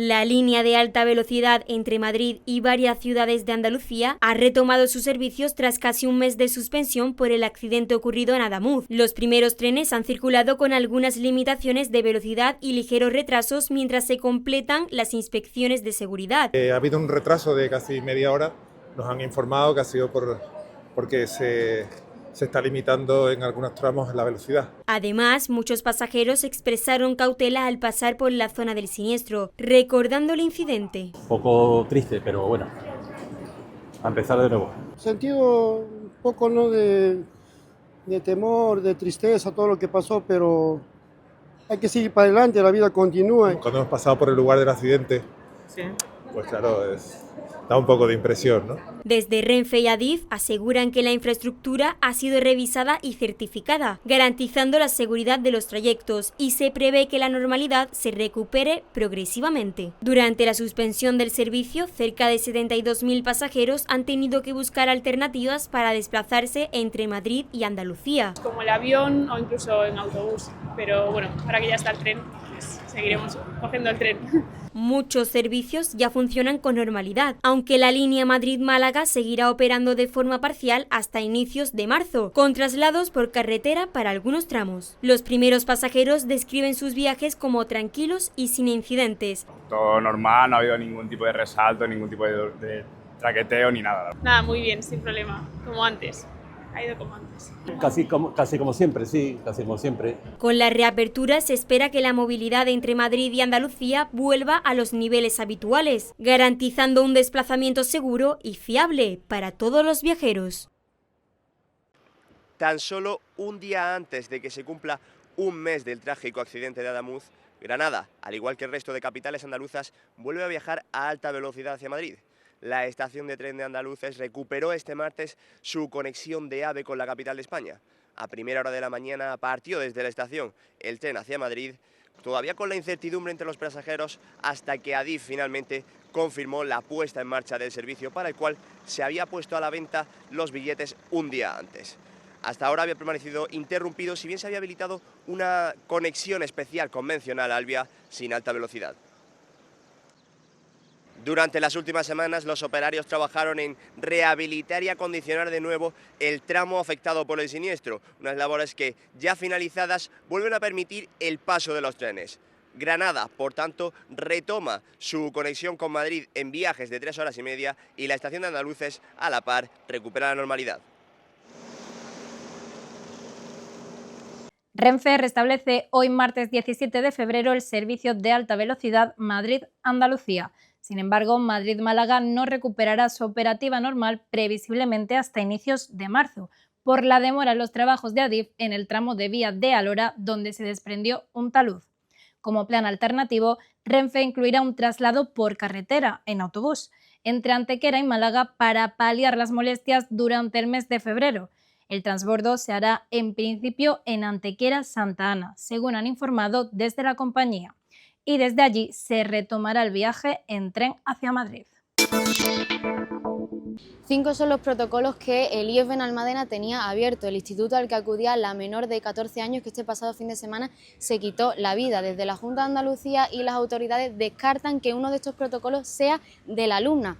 La línea de alta velocidad entre Madrid y varias ciudades de Andalucía ha retomado sus servicios tras casi un mes de suspensión por el accidente ocurrido en Adamuz. Los primeros trenes han circulado con algunas limitaciones de velocidad y ligeros retrasos mientras se completan las inspecciones de seguridad. Ha habido un retraso de casi media hora. Nos han informado que ha sido porque se está limitando en algunos tramos la velocidad. Además, muchos pasajeros expresaron cautela al pasar por la zona del siniestro, recordando el incidente. Un poco triste, pero bueno, a empezar de nuevo. Sentido un poco, ¿no?, de temor, de tristeza, todo lo que pasó, pero hay que seguir para adelante, la vida continúa. Cuando hemos pasado por el lugar del accidente, sí, pues claro, da un poco de impresión, ¿no? Desde Renfe y Adif aseguran que la infraestructura ha sido revisada y certificada, garantizando la seguridad de los trayectos, y se prevé que la normalidad se recupere progresivamente. Durante la suspensión del servicio, cerca de 72.000 pasajeros han tenido que buscar alternativas para desplazarse entre Madrid y Andalucía. como el avión o incluso en autobús, pero bueno, ahora que ya está el tren, pues seguiremos cogiendo el tren. Muchos servicios ya funcionan con normalidad, aunque la línea Madrid-Málaga seguirá operando de forma parcial hasta inicios de marzo, con traslados por carretera para algunos tramos. Los primeros pasajeros describen sus viajes como tranquilos y sin incidentes. Todo normal, no ha habido ningún tipo de resalto, ningún tipo de traqueteo ni nada. Nada, muy bien, sin problema, como antes. Ha ido como antes. Casi como siempre, sí, casi como siempre. Con la reapertura se espera que la movilidad entre Madrid y Andalucía vuelva a los niveles habituales, garantizando un desplazamiento seguro y fiable para todos los viajeros. Tan solo un día antes de que se cumpla un mes del trágico accidente de Adamuz, Granada, al igual que el resto de capitales andaluzas, vuelve a viajar a alta velocidad hacia Madrid. La estación de tren de Andaluces recuperó este martes su conexión de AVE con la capital de España. A primera hora de la mañana partió desde la estación el tren hacia Madrid, todavía con la incertidumbre entre los pasajeros, hasta que Adif finalmente confirmó la puesta en marcha del servicio, para el cual se había puesto a la venta los billetes un día antes. Hasta ahora había permanecido interrumpido, si bien se había habilitado una conexión especial convencional al vía sin alta velocidad. Durante las últimas semanas, los operarios trabajaron en rehabilitar y acondicionar de nuevo el tramo afectado por el siniestro, unas labores que, ya finalizadas, vuelven a permitir el paso de los trenes. Granada, por tanto, retoma su conexión con Madrid en viajes de 3 horas y media, y la estación de Andaluces, a la par, recupera la normalidad. Renfe restablece hoy martes 17 de febrero el servicio de alta velocidad Madrid-Andalucía. Sin embargo, Madrid-Málaga no recuperará su operativa normal previsiblemente hasta inicios de marzo, por la demora en los trabajos de Adif en el tramo de vía de Alhora, donde se desprendió un talud. Como plan alternativo, Renfe incluirá un traslado por carretera, en autobús, entre Antequera y Málaga para paliar las molestias durante el mes de febrero. El transbordo se hará en principio en Antequera-Santa Ana, según han informado desde la compañía, y desde allí se retomará el viaje en tren hacia Madrid. 5 son los protocolos que el IEF Benalmádena tenía abierto. El instituto al que acudía la menor de 14 años que este pasado fin de semana se quitó la vida. Desde la Junta de Andalucía y las autoridades descartan que uno de estos protocolos sea de la alumna.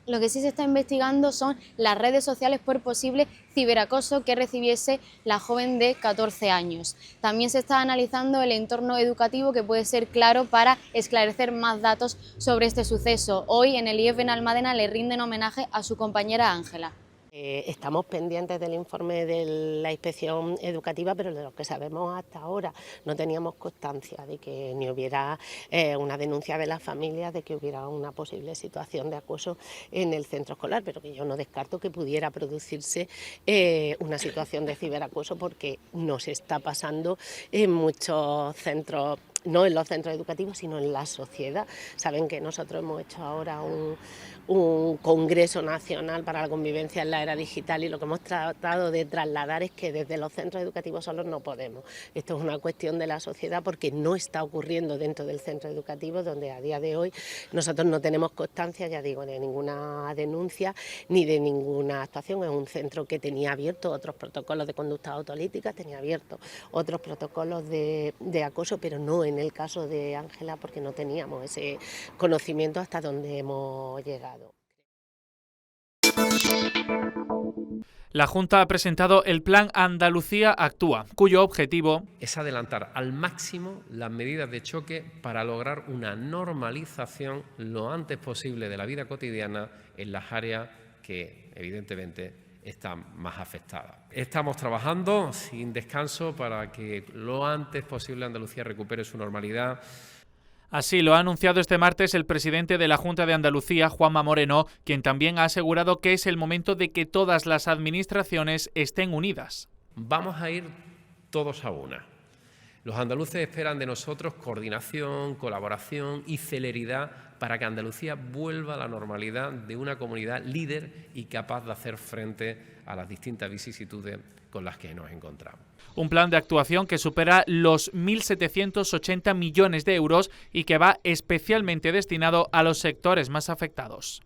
Lo que sí se está investigando son las redes sociales por posible ciberacoso que recibiese la joven de 14 años. También se está analizando el entorno educativo, que puede ser claro para esclarecer más datos sobre este suceso. Hoy en el IEF Benalmádena le rinden homenaje a su compañera Ángela. Estamos pendientes del informe de la inspección educativa, pero de lo que sabemos hasta ahora no teníamos constancia de que ni hubiera una denuncia de las familias de que hubiera una posible situación de acoso en el centro escolar, pero que yo no descarto que pudiera producirse una situación de ciberacoso, porque nos está pasando en muchos centros, no en los centros educativos, sino en la sociedad. Saben que nosotros hemos hecho ahora un congreso nacional para la convivencia en la era digital, y lo que hemos tratado de trasladar es que desde los centros educativos solos no podemos. Esto es una cuestión de la sociedad, porque no está ocurriendo dentro del centro educativo, donde a día de hoy nosotros no tenemos constancia, ya digo, de ninguna denuncia ni de ninguna actuación. Es un centro que tenía abierto otros protocolos de conducta autolítica, tenía abierto otros protocolos de acoso, pero no en en el caso de Ángela porque no teníamos ese conocimiento hasta donde hemos llegado. La Junta ha presentado el Plan Andalucía Actúa, cuyo objetivo es adelantar al máximo las medidas de choque para lograr una normalización lo antes posible de la vida cotidiana en las áreas que, evidentemente, están más afectadas. Estamos trabajando sin descanso para que lo antes posible Andalucía recupere su normalidad. Así lo ha anunciado este martes el presidente de la Junta de Andalucía, Juanma Moreno, quien también ha asegurado que es el momento de que todas las administraciones estén unidas. Vamos a ir todos a una. Los andaluces esperan de nosotros coordinación, colaboración y celeridad para que Andalucía vuelva a la normalidad de una comunidad líder y capaz de hacer frente a las distintas vicisitudes con las que nos encontramos. Un plan de actuación que supera los 1.780 millones de euros y que va especialmente destinado a los sectores más afectados.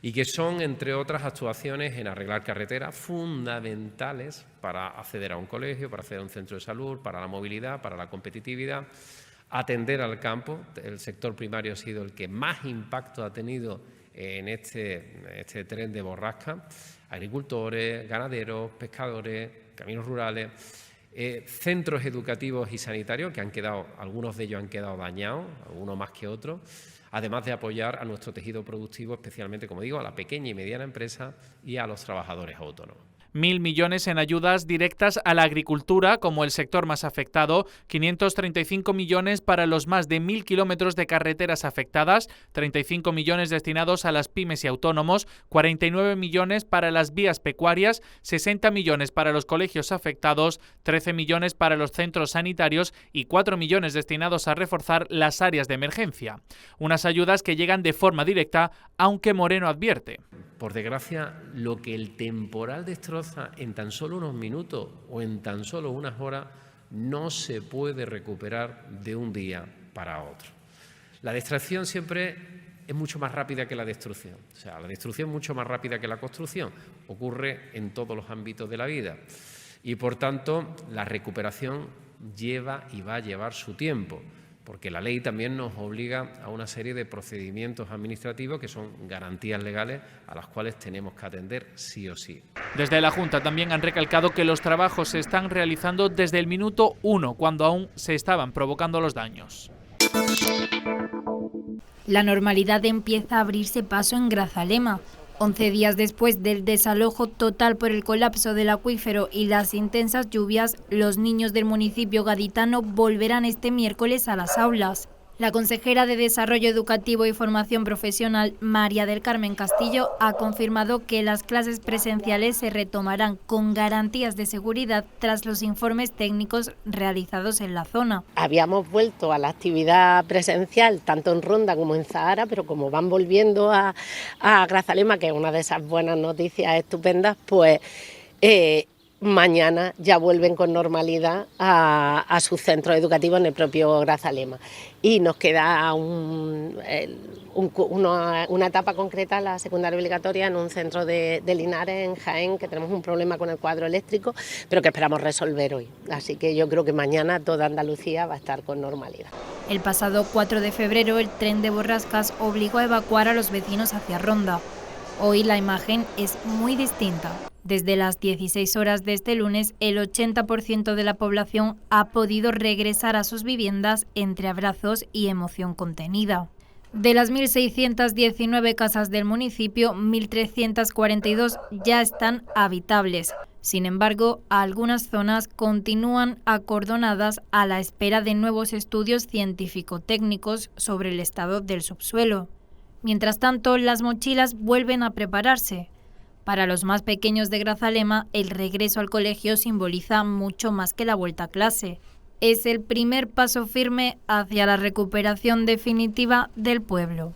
Y que son, entre otras actuaciones, en arreglar carreteras fundamentales para acceder a un colegio, para acceder a un centro de salud, para la movilidad, para la competitividad, atender al campo. El sector primario ha sido el que más impacto ha tenido en este tren de borrasca. Agricultores, ganaderos, pescadores, caminos rurales, centros educativos y sanitarios, que algunos de ellos han quedado dañados, algunos más que otros, además de apoyar a nuestro tejido productivo, especialmente, como digo, a la pequeña y mediana empresa y a los trabajadores autónomos. 1.000 millones en ayudas directas a la agricultura, como el sector más afectado, 535 millones para los más de 1.000 kilómetros de carreteras afectadas, 35 millones destinados a las pymes y autónomos, 49 millones para las vías pecuarias, 60 millones para los colegios afectados, 13 millones para los centros sanitarios y 4 millones destinados a reforzar las áreas de emergencia. Unas ayudas que llegan de forma directa, aunque Moreno advierte. Por desgracia, lo que el temporal destroza en tan solo unos minutos o en tan solo unas horas no se puede recuperar de un día para otro. La destrucción siempre es mucho más rápida que la destrucción. O sea, la destrucción es mucho más rápida que la construcción. Ocurre en todos los ámbitos de la vida. Y, por tanto, la recuperación lleva y va a llevar su tiempo, porque la ley también nos obliga a una serie de procedimientos administrativos que son garantías legales a las cuales tenemos que atender sí o sí. Desde la Junta también han recalcado que los trabajos se están realizando desde el minuto 1, cuando aún se estaban provocando los daños. La normalidad empieza a abrirse paso en Grazalema. 11 días después del desalojo total por el colapso del acuífero y las intensas lluvias, los niños del municipio gaditano volverán este miércoles a las aulas. La consejera de Desarrollo Educativo y Formación Profesional, María del Carmen Castillo, ha confirmado que las clases presenciales se retomarán con garantías de seguridad tras los informes técnicos realizados en la zona. Habíamos vuelto a la actividad presencial tanto en Ronda como en Zahara, pero como van volviendo a Grazalema, que es una de esas buenas noticias estupendas, pues mañana ya vuelven con normalidad a sus centros educativos en el propio Grazalema. Y nos queda una etapa concreta, la secundaria obligatoria, en un centro de Linares, en Jaén, que tenemos un problema con el cuadro eléctrico, pero que esperamos resolver hoy. Así que yo creo que mañana toda Andalucía va a estar con normalidad. El pasado 4 de febrero el tren de borrascas obligó a evacuar a los vecinos hacia Ronda. Hoy la imagen es muy distinta. Desde las 16 horas de este lunes, el 80% de la población ha podido regresar a sus viviendas entre abrazos y emoción contenida. De las 1.619 casas del municipio, 1.342 ya están habitables. Sin embargo, algunas zonas continúan acordonadas a la espera de nuevos estudios científico-técnicos sobre el estado del subsuelo. Mientras tanto, las mochilas vuelven a prepararse. Para los más pequeños de Grazalema, el regreso al colegio simboliza mucho más que la vuelta a clase. Es el primer paso firme hacia la recuperación definitiva del pueblo.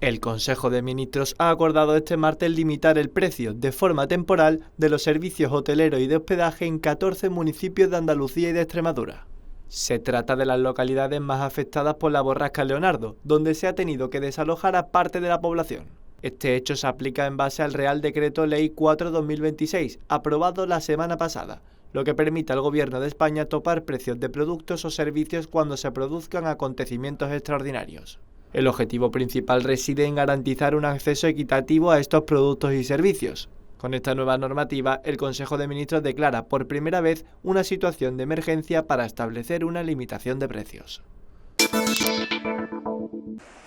El Consejo de Ministros ha acordado este martes limitar el precio de forma temporal de los servicios hoteleros y de hospedaje en 14 municipios de Andalucía y de Extremadura. Se trata de las localidades más afectadas por la borrasca Leonardo, donde se ha tenido que desalojar a parte de la población. Este hecho se aplica en base al Real Decreto Ley 4/2026, aprobado la semana pasada, lo que permite al Gobierno de España topar precios de productos o servicios cuando se produzcan acontecimientos extraordinarios. El objetivo principal reside en garantizar un acceso equitativo a estos productos y servicios. Con esta nueva normativa, el Consejo de Ministros declara por primera vez una situación de emergencia para establecer una limitación de precios.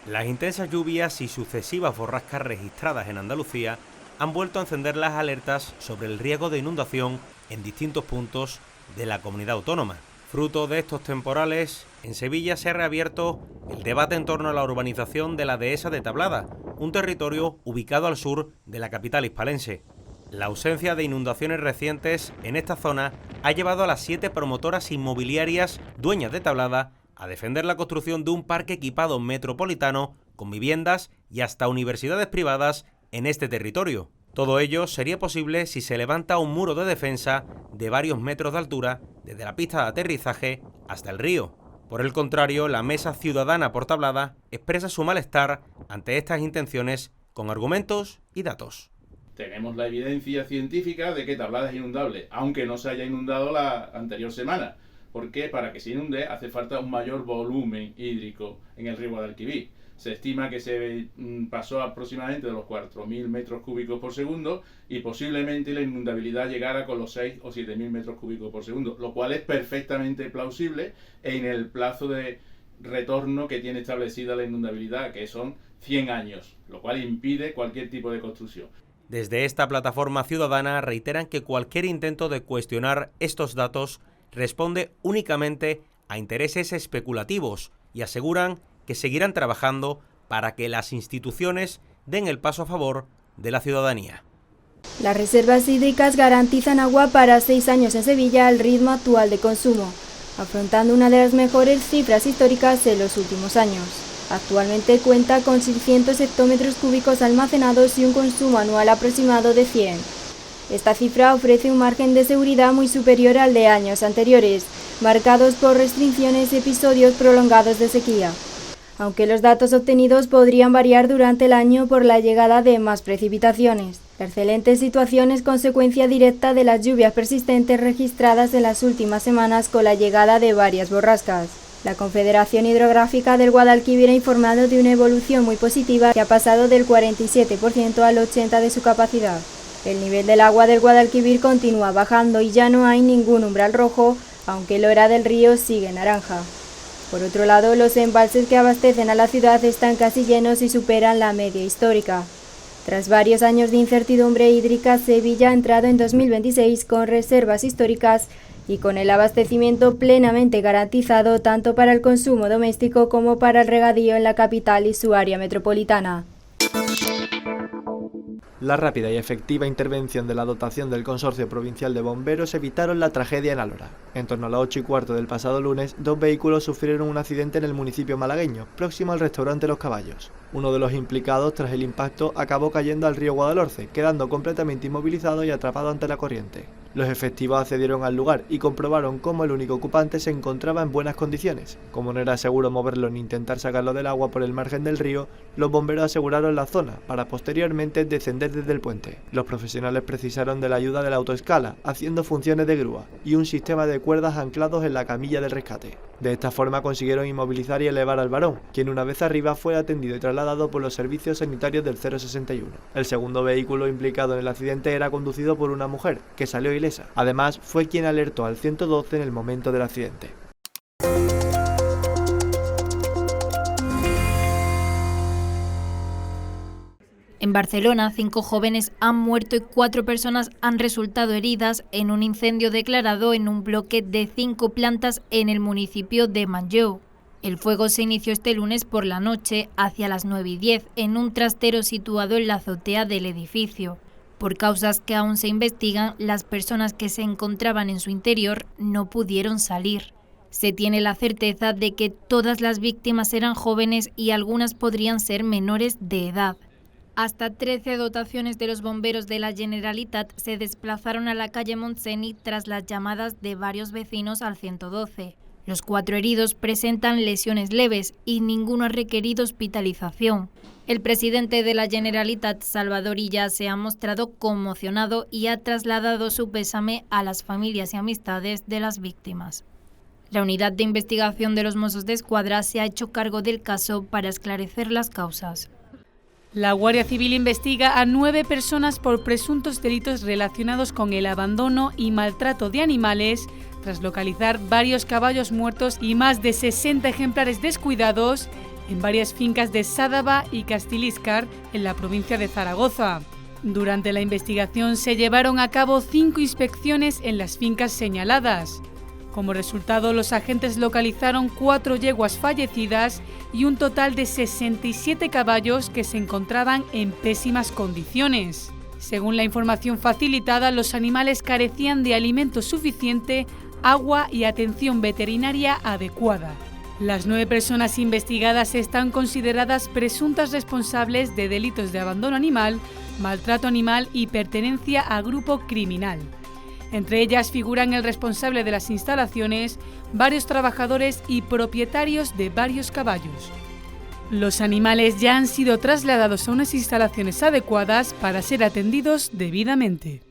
Las intensas lluvias y sucesivas borrascas registradas en Andalucía han vuelto a encender las alertas sobre el riesgo de inundación en distintos puntos de la comunidad autónoma. Fruto de estos temporales, en Sevilla se ha reabierto el debate en torno a la urbanización de la Dehesa de Tablada, un territorio ubicado al sur de la capital hispalense. La ausencia de inundaciones recientes en esta zona ha llevado a las 7 promotoras inmobiliarias dueñas de Tablada a defender la construcción de un parque equipado metropolitano con viviendas y hasta universidades privadas en este territorio. Todo ello sería posible si se levanta un muro de defensa de varios metros de altura desde la pista de aterrizaje hasta el río. Por el contrario, la Mesa Ciudadana por Tablada expresa su malestar ante estas intenciones con argumentos y datos. Tenemos la evidencia científica de que Tablada es inundable, aunque no se haya inundado la anterior semana, porque para que se inunde hace falta un mayor volumen hídrico en el río Guadalquivir. Se estima que se pasó aproximadamente de los 4.000 metros cúbicos por segundo y posiblemente la inundabilidad llegara con los 6 o 7.000 metros cúbicos por segundo, lo cual es perfectamente plausible en el plazo de retorno que tiene establecida la inundabilidad, que son 100 años, lo cual impide cualquier tipo de construcción. Desde esta plataforma ciudadana reiteran que cualquier intento de cuestionar estos datos responde únicamente a intereses especulativos y aseguran que seguirán trabajando para que las instituciones den el paso a favor de la ciudadanía. Las reservas hídricas garantizan agua para 6 años en Sevilla al ritmo actual de consumo, afrontando una de las mejores cifras históricas en los últimos años. Actualmente cuenta con 600 hectómetros cúbicos almacenados y un consumo anual aproximado de 100. Esta cifra ofrece un margen de seguridad muy superior al de años anteriores, marcados por restricciones y episodios prolongados de sequía. Aunque los datos obtenidos podrían variar durante el año por la llegada de más precipitaciones. La excelente situación es consecuencia directa de las lluvias persistentes registradas en las últimas semanas con la llegada de varias borrascas. La Confederación Hidrográfica del Guadalquivir ha informado de una evolución muy positiva que ha pasado del 47% al 80% de su capacidad. El nivel del agua del Guadalquivir continúa bajando y ya no hay ningún umbral rojo, aunque el Ora del río sigue naranja. Por otro lado, los embalses que abastecen a la ciudad están casi llenos y superan la media histórica. Tras varios años de incertidumbre hídrica, Sevilla ha entrado en 2026 con reservas históricas y con el abastecimiento plenamente garantizado tanto para el consumo doméstico como para el regadío en la capital y su área metropolitana. La rápida y efectiva intervención de la dotación del Consorcio Provincial de Bomberos evitaron la tragedia en Alhora. En torno a las 8:15 del pasado lunes, 2 vehículos sufrieron un accidente en el municipio malagueño, próximo al restaurante Los Caballos. Uno de los implicados tras el impacto acabó cayendo al río Guadalhorce, quedando completamente inmovilizado y atrapado ante la corriente. Los efectivos accedieron al lugar y comprobaron cómo el único ocupante se encontraba en buenas condiciones. Como no era seguro moverlo ni intentar sacarlo del agua por el margen del río, los bomberos aseguraron la zona para posteriormente descender desde el puente. Los profesionales precisaron de la ayuda de la autoescala, haciendo funciones de grúa y un sistema de cuerdas anclados en la camilla del rescate. De esta forma consiguieron inmovilizar y elevar al varón, quien una vez arriba fue atendido y trasladado por los servicios sanitarios del 061. El segundo vehículo implicado en el accidente era conducido por una mujer, que salió ilesa. Además, fue quien alertó al 112 en el momento del accidente. En Barcelona, 5 jóvenes han muerto y 4 personas han resultado heridas en un incendio declarado en un bloque de 5 plantas en el municipio de Manlleu. El fuego se inició este lunes por la noche, hacia las 9:10, en un trastero situado en la azotea del edificio. Por causas que aún se investigan, las personas que se encontraban en su interior no pudieron salir. Se tiene la certeza de que todas las víctimas eran jóvenes y algunas podrían ser menores de edad. Hasta 13 dotaciones de los bomberos de la Generalitat se desplazaron a la calle Montseny tras las llamadas de varios vecinos al 112. Los 4 heridos presentan lesiones leves y ninguno ha requerido hospitalización. El presidente de la Generalitat, Salvador Illa, se ha mostrado conmocionado y ha trasladado su pésame a las familias y amistades de las víctimas. La unidad de investigación de los Mossos d'Esquadra se ha hecho cargo del caso para esclarecer las causas. La Guardia Civil investiga a 9 personas por presuntos delitos relacionados con el abandono y maltrato de animales, tras localizar varios caballos muertos y más de 60 ejemplares descuidados en varias fincas de Sádaba y Castiliscar, en la provincia de Zaragoza. Durante la investigación se llevaron a cabo 5 inspecciones en las fincas señaladas. Como resultado, los agentes localizaron 4 yeguas fallecidas y un total de 67 caballos que se encontraban en pésimas condiciones. Según la información facilitada, los animales carecían de alimento suficiente, agua y atención veterinaria adecuada. Las 9 personas investigadas están consideradas presuntas responsables de delitos de abandono animal, maltrato animal y pertenencia a grupo criminal. Entre ellas figuran el responsable de las instalaciones, varios trabajadores y propietarios de varios caballos. Los animales ya han sido trasladados a unas instalaciones adecuadas para ser atendidos debidamente.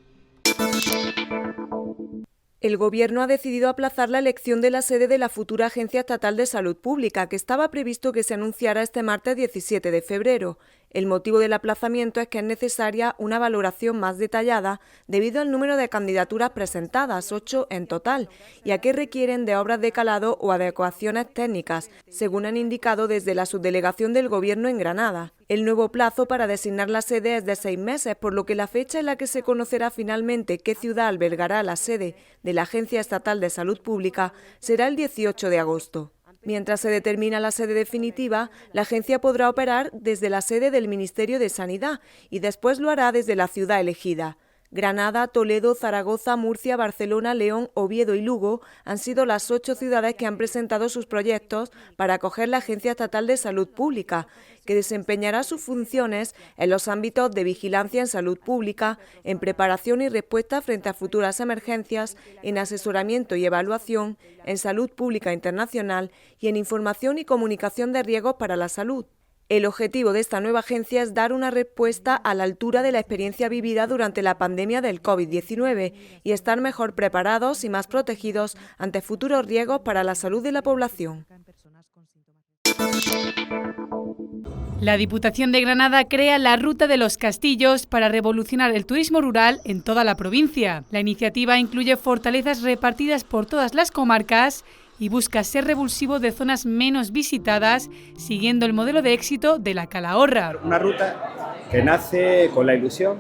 El Gobierno ha decidido aplazar la elección de la sede de la futura Agencia Estatal de Salud Pública, que estaba previsto que se anunciara este martes 17 de febrero. El motivo del aplazamiento es que es necesaria una valoración más detallada debido al número de candidaturas presentadas, 8 en total, y a que requieren de obras de calado o adecuaciones técnicas, según han indicado desde la subdelegación del Gobierno en Granada. El nuevo plazo para designar la sede es de 6 meses, por lo que la fecha en la que se conocerá finalmente qué ciudad albergará la sede de la Agencia Estatal de Salud Pública será el 18 de agosto. Mientras se determina la sede definitiva, la agencia podrá operar desde la sede del Ministerio de Sanidad y después lo hará desde la ciudad elegida. Granada, Toledo, Zaragoza, Murcia, Barcelona, León, Oviedo y Lugo han sido las 8 ciudades que han presentado sus proyectos para acoger la Agencia Estatal de Salud Pública, que desempeñará sus funciones en los ámbitos de vigilancia en salud pública, en preparación y respuesta frente a futuras emergencias, en asesoramiento y evaluación, en salud pública internacional y en información y comunicación de riesgos para la salud. El objetivo de esta nueva agencia es dar una respuesta a la altura de la experiencia vivida durante la pandemia del COVID-19 y estar mejor preparados y más protegidos ante futuros riesgos para la salud de la población. La Diputación de Granada crea la Ruta de los Castillos para revolucionar el turismo rural en toda la provincia. La iniciativa incluye fortalezas repartidas por todas las comarcas y busca ser revulsivo de zonas menos visitadas, siguiendo el modelo de éxito de la Calahorra. Una ruta que nace con la ilusión,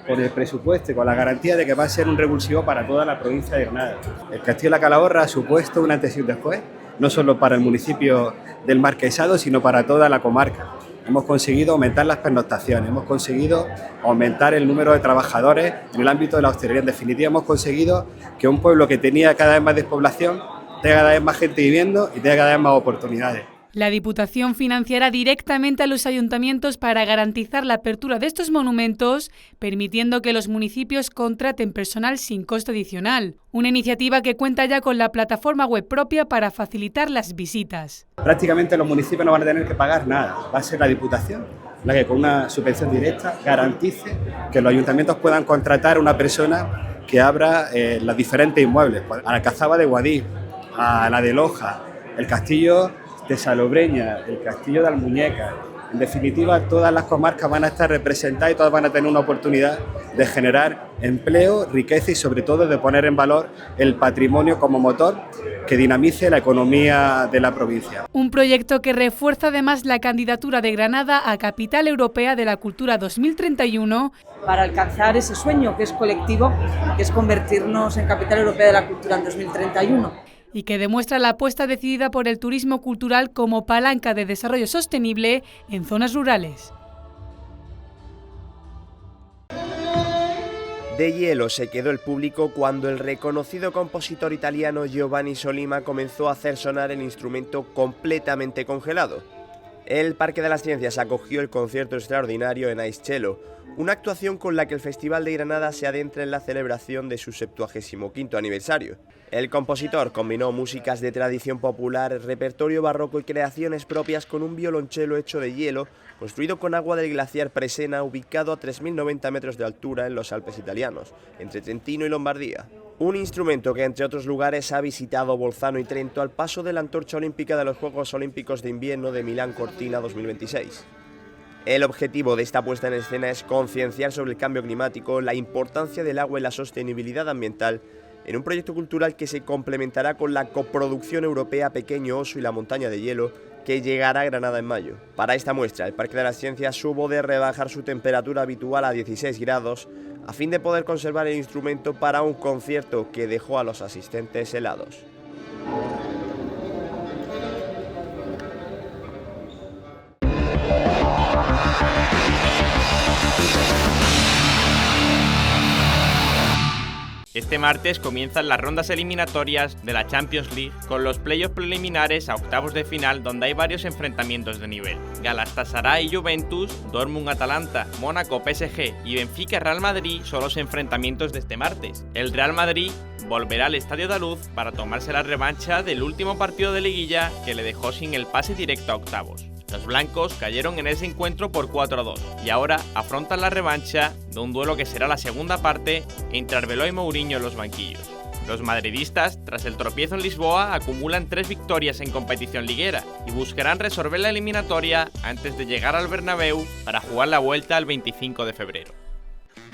con el presupuesto y con la garantía de que va a ser un revulsivo para toda la provincia de Granada. El Castillo de la Calahorra ha supuesto un antes y un después, no solo para el municipio del Marquesado, sino para toda la comarca. Hemos conseguido aumentar las pernoctaciones, hemos conseguido aumentar el número de trabajadores en el ámbito de la hostelería. En definitiva, hemos conseguido que un pueblo que tenía cada vez más despoblación tenga cada vez más gente viviendo y tenga cada vez más oportunidades. La Diputación financiará directamente a los ayuntamientos para garantizar la apertura de estos monumentos, permitiendo que los municipios contraten personal sin costo adicional. Una iniciativa que cuenta ya con la plataforma web propia para facilitar las visitas. Prácticamente los municipios no van a tener que pagar nada. Va a ser la Diputación la que con una subvención directa garantice que los ayuntamientos puedan contratar a una persona que abra los diferentes inmuebles. A la Cazaba de Guadix, a la de Loja, el castillo de Salobreña, el castillo de Almuñécar. En definitiva, todas las comarcas van a estar representadas y todas van a tener una oportunidad de generar empleo, riqueza y sobre todo de poner en valor el patrimonio como motor que dinamice la economía de la provincia. Un proyecto que refuerza además la candidatura de Granada a Capital Europea de la Cultura 2031. Para alcanzar ese sueño que es colectivo, que es convertirnos en Capital Europea de la Cultura en 2031. Y que demuestra la apuesta decidida por el turismo cultural como palanca de desarrollo sostenible en zonas rurales. De hielo se quedó el público cuando el reconocido compositor italiano Giovanni Sollima comenzó a hacer sonar el instrumento completamente congelado. El Parque de las Ciencias acogió el concierto extraordinario en Ice Cello, una actuación con la que el Festival de Granada se adentra en la celebración de su 75º aniversario. El compositor combinó músicas de tradición popular, repertorio barroco y creaciones propias con un violonchelo hecho de hielo, construido con agua del glaciar Presena, ubicado a 3.090 metros de altura en los Alpes italianos, entre Trentino y Lombardía. Un instrumento que, entre otros lugares, ha visitado Bolzano y Trento al paso de la antorcha olímpica de los Juegos Olímpicos de Invierno de Milán-Cortina 2026. El objetivo de esta puesta en escena es concienciar sobre el cambio climático, la importancia del agua y la sostenibilidad ambiental, en un proyecto cultural que se complementará con la coproducción europea Pequeño Oso y la Montaña de Hielo, que llegará a Granada en mayo. Para esta muestra, el Parque de las Ciencias hubo de rebajar su temperatura habitual a 16 grados, a fin de poder conservar el instrumento para un concierto que dejó a los asistentes helados. Este martes comienzan las rondas eliminatorias de la Champions League con los playoffs preliminares a octavos de final, donde hay varios enfrentamientos de nivel. Galatasaray y Juventus, Dortmund-Atalanta, Mónaco-PSG y Benfica-Real Madrid son los enfrentamientos de este martes. El Real Madrid volverá al Estadio Daluz para tomarse la revancha del último partido de liguilla que le dejó sin el pase directo a octavos. Los blancos cayeron en ese encuentro por 4-2 y ahora afrontan la revancha de un duelo que será la segunda parte entre Arbeloa y Mourinho en los banquillos. Los madridistas, tras el tropiezo en Lisboa, acumulan 3 victorias en competición liguera y buscarán resolver la eliminatoria antes de llegar al Bernabéu para jugar la vuelta el 25 de febrero.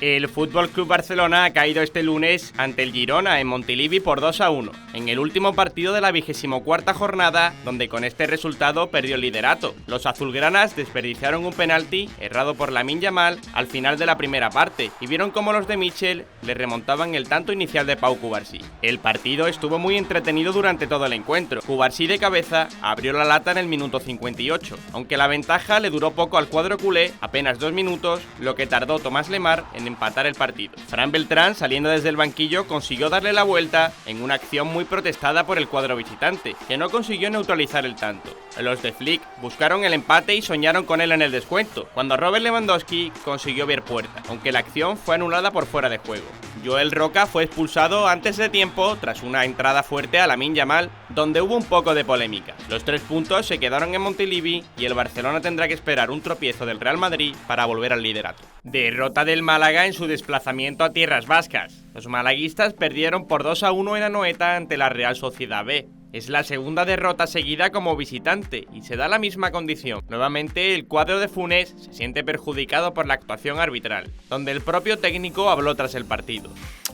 El FC Barcelona ha caído este lunes ante el Girona en Montilivi por 2-1, en el último partido de la 24ª jornada, donde con este resultado perdió el liderato. Los azulgranas desperdiciaron un penalti errado por Lamine Yamal al final de la primera parte y vieron cómo los de Michel le remontaban el tanto inicial de Pau Cubarsí. El partido estuvo muy entretenido durante todo el encuentro. Cubarsí de cabeza abrió la lata en el minuto 58, aunque la ventaja le duró poco al cuadro culé, apenas 2 minutos, lo que tardó Tomás Lemar en empatar el partido. Fran Beltrán, saliendo desde el banquillo, consiguió darle la vuelta en una acción muy protestada por el cuadro visitante, que no consiguió neutralizar el tanto. Los de Flick buscaron el empate y soñaron con él en el descuento, cuando Robert Lewandowski consiguió ver puerta, aunque la acción fue anulada por fuera de juego. Joel Roca fue expulsado antes de tiempo tras una entrada fuerte a Lamine Yamal, donde hubo un poco de polémica. Los 3 puntos se quedaron en Montilivi y el Barcelona tendrá que esperar un tropiezo del Real Madrid para volver al liderato. Derrota del Málaga en su desplazamiento a tierras vascas. Los malaguistas perdieron por 2-1 en Anoeta ante la Real Sociedad B. Es la segunda derrota seguida como visitante y se da la misma condición. Nuevamente el cuadro de Funes se siente perjudicado por la actuación arbitral, donde el propio técnico habló tras el partido.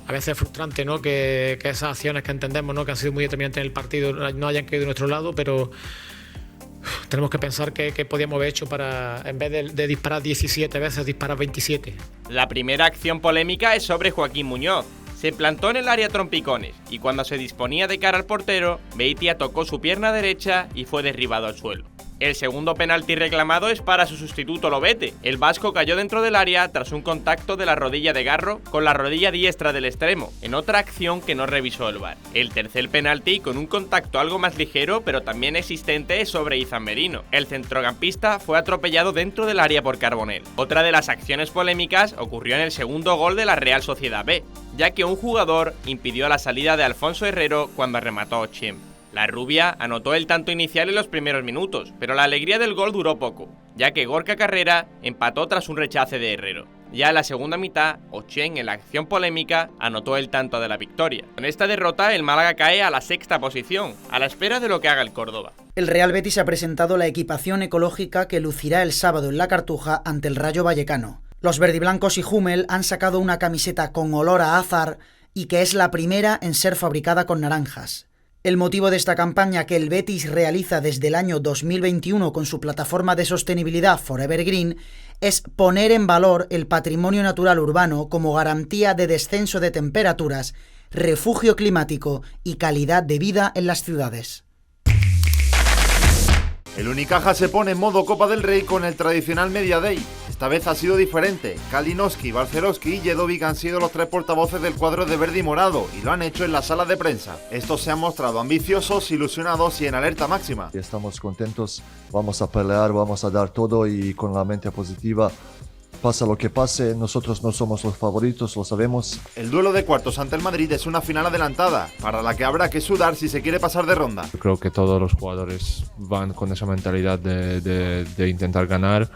A veces es frustrante, ¿no?, que esas acciones que entendemos, ¿no?, que han sido muy determinantes en el partido no hayan caído de nuestro lado, pero tenemos que pensar que podíamos haber hecho para, en vez de disparar 17 veces, disparar 27. La primera acción polémica es sobre Joaquín Muñoz. Se plantó en el área trompicones y cuando se disponía de cara al portero, Beitia tocó su pierna derecha y fue derribado al suelo. El segundo penalti reclamado es para su sustituto Lobete. El vasco cayó dentro del área tras un contacto de la rodilla de Garro con la rodilla diestra del extremo, en otra acción que no revisó el VAR. El tercer penalti, con un contacto algo más ligero pero también existente, es sobre Izan Merino. El centrocampista fue atropellado dentro del área por Carbonell. Otra de las acciones polémicas ocurrió en el segundo gol de la Real Sociedad B, ya que un jugador impidió la salida de Alfonso Herrero cuando remató a Ochem. La rubia anotó el tanto inicial en los primeros minutos, pero la alegría del gol duró poco, ya que Gorka Carrera empató tras un rechace de Herrero. Ya en la segunda mitad, Ochem, en la acción polémica, anotó el tanto de la victoria. Con esta derrota, el Málaga cae a la 6ª posición, a la espera de lo que haga el Córdoba. El Real Betis ha presentado la equipación ecológica que lucirá el sábado en la Cartuja ante el Rayo Vallecano. Los verdiblancos y Hummel han sacado una camiseta con olor a azahar y que es la primera en ser fabricada con naranjas. El motivo de esta campaña, que el Betis realiza desde el año 2021 con su plataforma de sostenibilidad Forever Green, es poner en valor el patrimonio natural urbano como garantía de descenso de temperaturas, refugio climático y calidad de vida en las ciudades. El Unicaja se pone en modo Copa del Rey con el tradicional Media Day. Esta vez ha sido diferente. Kalinowski, Balcerowski y Jedovic han sido los 3 portavoces del cuadro de verde y morado y lo han hecho en la sala de prensa. Estos se han mostrado ambiciosos, ilusionados y en alerta máxima. Estamos contentos, vamos a pelear, vamos a dar todo y con la mente positiva. Pasa lo que pase, nosotros no somos los favoritos, lo sabemos. El duelo de cuartos ante el Madrid es una final adelantada, para la que habrá que sudar si se quiere pasar de ronda. Yo creo que todos los jugadores van con esa mentalidad de intentar ganar.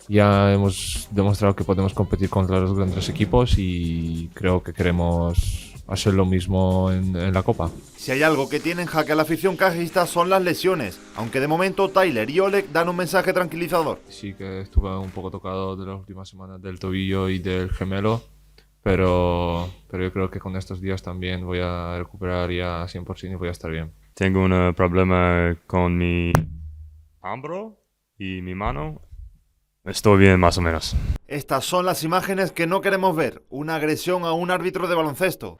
Ya hemos demostrado que podemos competir contra los grandes equipos y creo que queremos hacer lo mismo en la Copa. Si hay algo que tiene en jaque a la afición cajista son las lesiones, aunque de momento Tyler y Oleg dan un mensaje tranquilizador. Sí que estuve un poco tocado de las últimas semanas del tobillo y del gemelo, pero yo creo que con estos días también voy a recuperar ya 100% y voy a estar bien. Tengo un problema con mi hombro y mi mano. Estoy bien, más o menos. Estas son las imágenes que no queremos ver. Una agresión a un árbitro de baloncesto.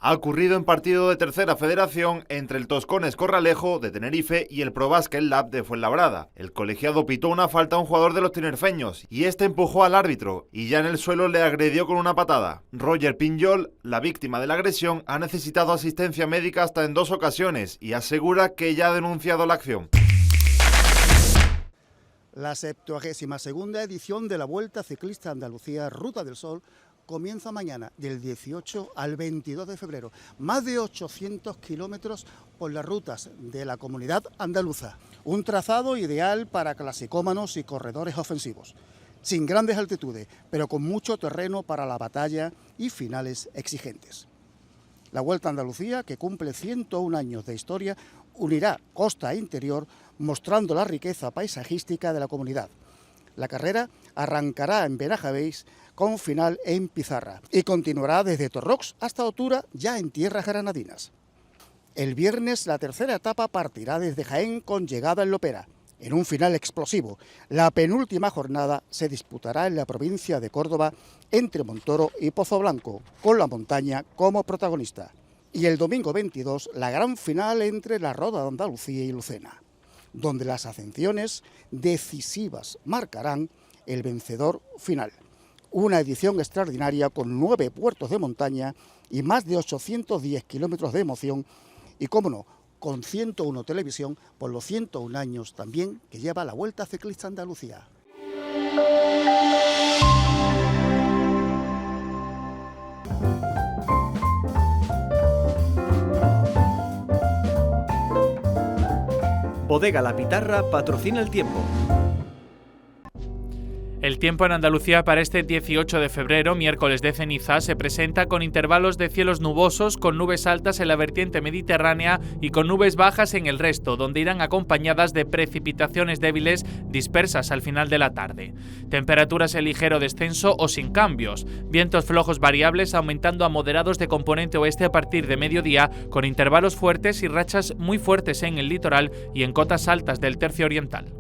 Ha ocurrido en partido de tercera federación entre el Toscones Corralejo de Tenerife y el Pro Basket Lab de Fuenlabrada. El colegiado pitó una falta a un jugador de los tinerfeños y este empujó al árbitro y ya en el suelo le agredió con una patada. Roger Pinjol, la víctima de la agresión, ha necesitado asistencia médica hasta en 2 ocasiones y asegura que ya ha denunciado la acción. La 72ª edición de la Vuelta Ciclista Andalucía Ruta del Sol comienza mañana, del 18 al 22 de febrero. Más de 800 kilómetros por las rutas de la comunidad andaluza. Un trazado ideal para clasicómanos y corredores ofensivos. Sin grandes altitudes, pero con mucho terreno para la batalla y finales exigentes. La Vuelta a Andalucía, que cumple 101 años de historia, unirá costa e interior, mostrando la riqueza paisajística de la comunidad. La carrera arrancará en Benajabéis con final en Pizarra y continuará desde Torrox hasta Otura, ya en tierras granadinas. El viernes la tercera etapa partirá desde Jaén con llegada en Lopera. En un final explosivo, la penúltima jornada se disputará en la provincia de Córdoba entre Montoro y Pozo Blanco, con la montaña como protagonista. Y el domingo 22 la gran final entre la Roda de Andalucía y Lucena, donde las ascensiones decisivas marcarán el vencedor final. Una edición extraordinaria con 9 puertos de montaña y más de 810 kilómetros de emoción y, cómo no, con 101 Televisión por los 101 años también que lleva la Vuelta Ciclista Andalucía. Bodega La Pitarra patrocina el tiempo. El tiempo en Andalucía para este 18 de febrero, miércoles de ceniza, se presenta con intervalos de cielos nubosos, con nubes altas en la vertiente mediterránea y con nubes bajas en el resto, donde irán acompañadas de precipitaciones débiles dispersas al final de la tarde. Temperaturas en ligero descenso o sin cambios. Vientos flojos variables aumentando a moderados de componente oeste a partir de mediodía, con intervalos fuertes y rachas muy fuertes en el litoral y en cotas altas del tercio oriental.